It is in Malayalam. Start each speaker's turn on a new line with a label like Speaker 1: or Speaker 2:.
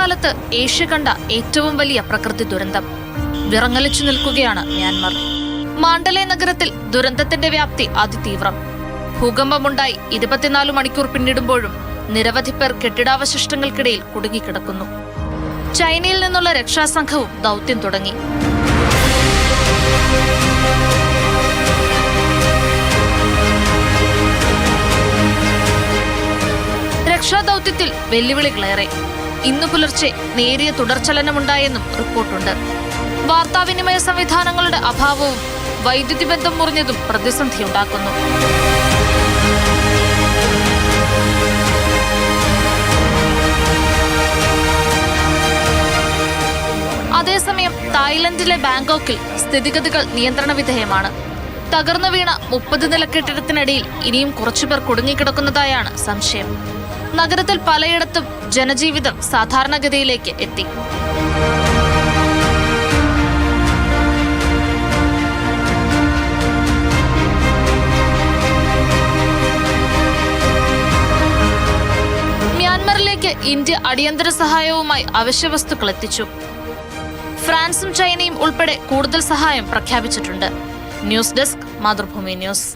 Speaker 1: കാലത്ത് ഏഷ്യ കണ്ട ഏറ്റവും വലിയ പ്രകൃതി ദുരന്തം. വിറങ്ങലിച്ചു നിൽക്കുകയാണ് മ്യാൻമർ. മാണ്ഡലെ നഗരത്തിൽ ദുരന്തത്തിന്റെ വ്യാപ്തി അതിതീവ്രം. ഭൂകമ്പമുണ്ടായി 24 മണിക്കൂർ പിന്നിടുമ്പോഴും നിരവധി പേർ കെട്ടിടാവശിഷ്ടങ്ങൾക്കിടയിൽ കുടുങ്ങിക്കിടക്കുന്നു. ചൈനയിൽ നിന്നുള്ള രക്ഷാസംഘവും ദൗത്യം തുടങ്ങി. രക്ഷാദൗത്യത്തിൽ വെല്ലുവിളികളേറെ. ഇന്നു പുലർച്ചെ നേരിയ തുടർചലനമുണ്ടായെന്നും റിപ്പോർട്ടുണ്ട്. വാർത്താവിനിമയ സംവിധാനങ്ങളുടെ അഭാവവും വൈദ്യുതി ബന്ധം മുറിഞ്ഞതും പ്രതിസന്ധിയുണ്ടാക്കുന്നു. അതേസമയം തായ്ലൻഡിലെ ബാങ്കോക്കിൽ സ്ഥിതിഗതികൾ നിയന്ത്രണ വിധേയമാണ്. തകർന്നു വീണ 30 നില കെട്ടിടത്തിനിടയിൽ ഇനിയും കുറച്ചുപേർ കുടുങ്ങിക്കിടക്കുന്നതായാണ് സംശയം. നഗരത്തിൽ പലയിടത്തും ജനജീവിതം സാധാരണഗതിയിലേക്ക് എത്തി. മ്യാൻമറിലേക്ക് ഇന്ത്യ അടിയന്തര സഹായവുമായി അവശ്യവസ്തുക്കൾ എത്തിച്ചു. ഫ്രാൻസും ചൈനയും ഉൾപ്പെടെ കൂടുതൽ സഹായം പ്രഖ്യാപിച്ചിട്ടുണ്ട്. News desk, Mathrubhumi news.